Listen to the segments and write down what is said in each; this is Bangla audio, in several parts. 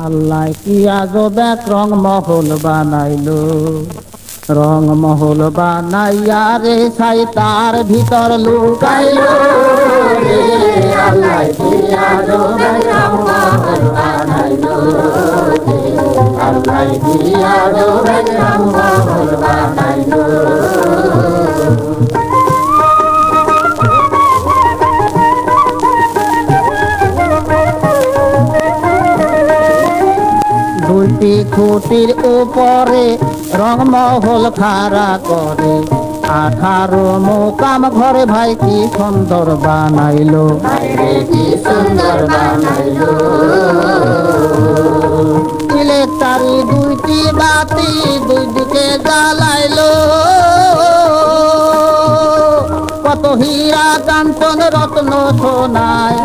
আল্লাহ কি আজব এক রং মহল বানাইলো, রং মহল বানাইয়া রে সাই তার ভিতর লুকাইলো রে। আল্লাহ কি আজব এক রং মহল বানাইলো রে, আল্লাহ কি আজব এক রং মহল বানাইলো। দুইটি খুঁটির উপরে রংমহল খাড়া করে, 18 মোকাম ঘরে ভাই কি সুন্দর বানাইলো, কি সুন্দর বানাইলো। ইলেকট্রি দুইটি বাতি দুই দিকে জ্বালাইলো, কত হীরা কাঞ্চন রত্ন সোনায়,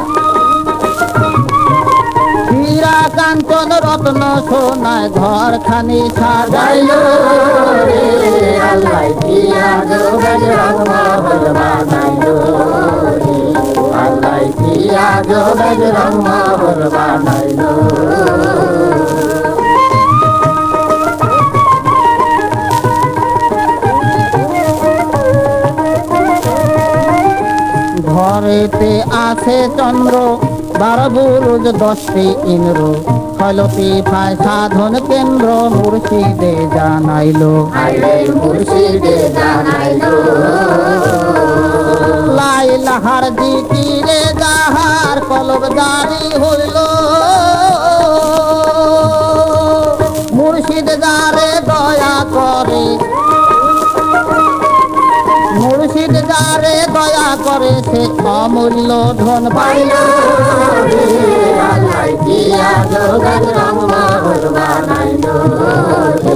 হীরা কাঞ্চন রত্ন সোনায় ঘর খানি সাজাইলো রে। আল্লাহ কি আজব এক রং মহল বানাইলো রে, আল্লাহ কি আজব এক রং মহল বানাইলো। ঘরেতে আছে চন্দ্র 12 বুরুজ 10টি ইন্দ্র, ফলতি পায় সাধন কেন্দ্র মুর্শিদে জানাইলো, মুর্শিদে জানাইলো। লাইলাহার জিকিরে যাহার কলব জারি হইল, মুর্শিদ যারে দয়া করে, মুর্শিদ যারে দয়া করে সে অমূল্য ধন পাইল রে। আল্লাহ কি আজব এক রং মহল বানাইলো রে,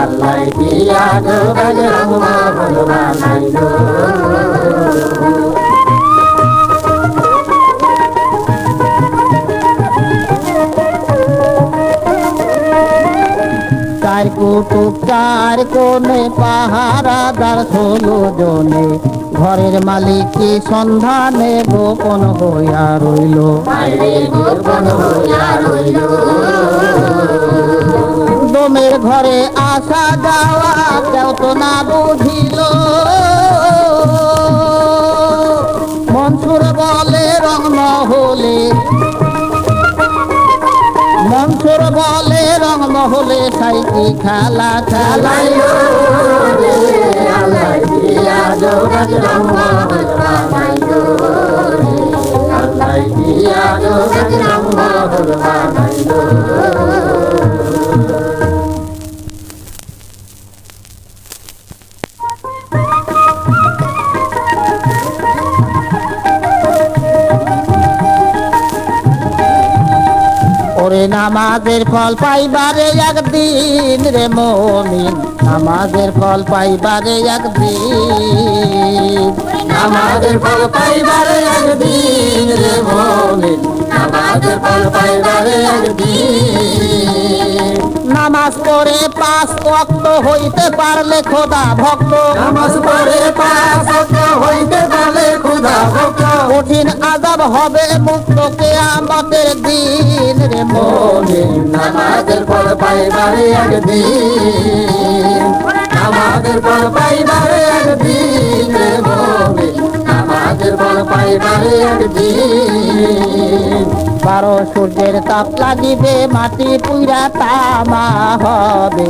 আল্লাহ কি আজব এক রং মহল বানাইলো। চার কুটুক চার কোণে পাহারাদার 16 জনে, ঘরের মালিক কি সন্ধানে গোপন হইয়া রইল, গোপন হইয়া রইল। দমের ঘরে আসা যাওয়া কেউ তো না বুঝিল, মনসুর বলে রং মহলে, মনসুর বলে রং মহলে সাইকি খেলা খেলাইলো রে। আল্লাহ কি আজব এক রং মহল বানাইলো রে, আল্লাহ কি আজব এক রং মহল বানাইলো। ওরে নামাজের ফল পাইবারে একদিন রে মুমিন, নামাজের ফল পাইবারে একদিন, নামাজের ফল পাইবারে একদিন রে মুমিন, নামাজের ফল পাইবারে একদিন। নামাজ পড়ে 5 ওয়াক্ত হইতে পারলে খোদা ভক্ত, নামাজ পড়ে 5 ওয়াক্ত হইতে পারলে খোদা ভক্ত, কঠিন আযাব হবে মুক্ত কিয়ামতের দিন রে মুমিন, নামাজের ফল পাইবারে একদিন, নামাজের ফল পাইবারে একদিন রে মুমিন, নামাজের ফল পাইবারে একদিন। 12 সূর্যের তাপ লাগিবে মাটি পুইরা তামা হবে,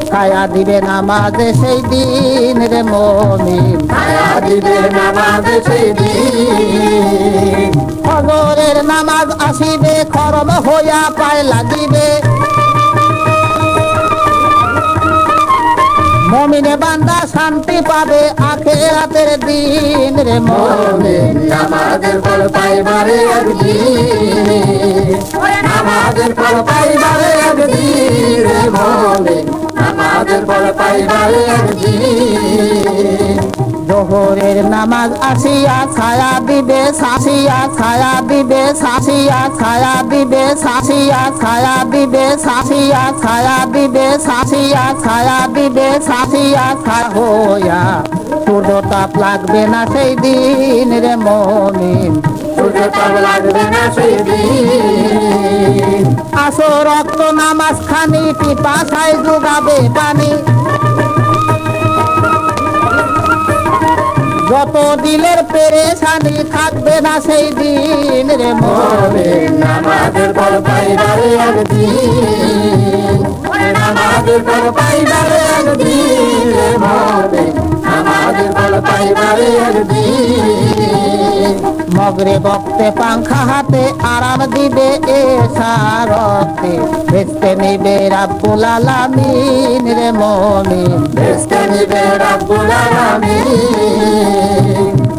ছায়া দিবে নামাজে সেই দিন রে মুমিন, ছায়া দিবে নামাজে সেই দিন। ফজরের নামাজ আসিবে খরম হইয়া পায় লাগিবে, মুমিনে বান্দা শান্তি পাবে আখিরাতের দিন রে মুমিন, নামাজের ফল পাইবারে একদিন, নামাজের ফল পাইবারে একদিন রে মুমিন, নামাজের ফল পাইবারে একদিন। জোহরের নামাজ আসিয়া ছায়া দিবে শাসিয়া, ছায়া দিবে শাসিয়া, ছায়া দিবে শাসিয়া, ছায়া দিবে শাসিয়া, ছায়া দিবে শাসিয়া, ছায়া দিবে শাসিয়া, হইয়া সূর্য তাপ লাগবে না সেই দিন রে মুমিন, খুঁজে পাব লাগবে না সেই দিন। আসো রক্ত নামাজ খানি পিপাসায় যোগাবে পানি, যত দিলের পেরেশানি থাকবে না সেই দিন রে মুমিন। নামাজের ফল পাইবারে একদিন, নামাজের ফল পাইবারে একদিন রে মুমিন, নামাজের ফল পাইবারে একদিন। মগরে বক্তে পাংখা হাতে আরাম দিবে এসারতে, ভেস্তে নিবে রাব্বুল আলামিন রে মুমিন, ভেস্তে নিবে রাব্বুল আলামিন।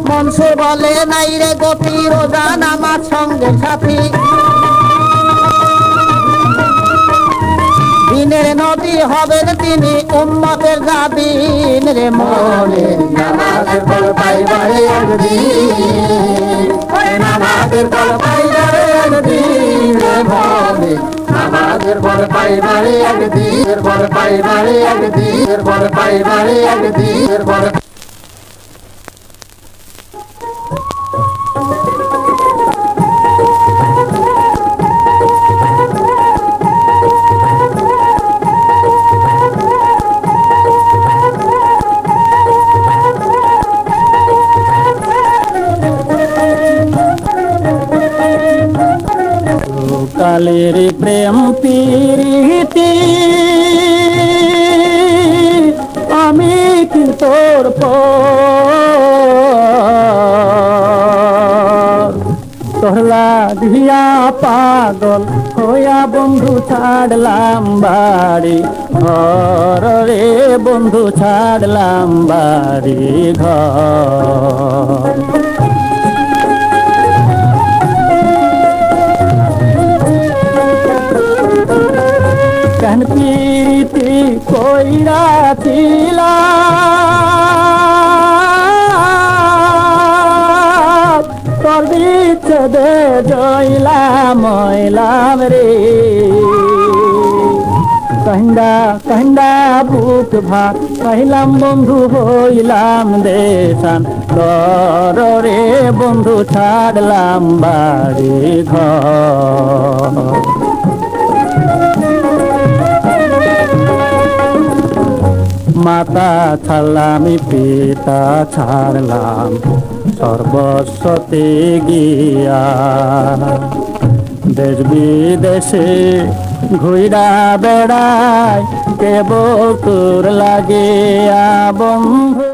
মনসুর বলে নাই রে গতি, রোজা নামাজ সঙ্গে সাথী, দিনের নবী হবেন তিনি উম্মতের জাবিন রে মুমিন। নামাজের ফল পাইবারে একদিন, নামাজের ফল পাইবারে একদিন রে মুমিন, নামাজের ফল পাইবারে একদিন, ফল পাইবারে একদিন, ফল পাইবারে একদিন, ফল। কালের প্রেম প্রীতি আমি কি তোর তোরলা দিয়া পাগল হইয়া বন্ধু ছাড়লাম বাড়ি ঘর রে বন্ধু ছাড়লাম বাড়ি ঘর। কেন প্রীতি কইরা ছিলাম, তোর বিচ্ছেদে জইলাম মইলাম রে। কান্দা কান্দা বুক ভাত কহিলাম বন্ধু হইলাম দেশান, তোর রে বন্ধু ছাড়লাম বাড়ি ঘর। মাতা ছাড়লাম পিতা ছাড়লাম সর্বস্বতে গিয়া, দেশ বিদেশে ঘুইরা বেড়ায় কেবল তোর লাগিয়া বন্ধু।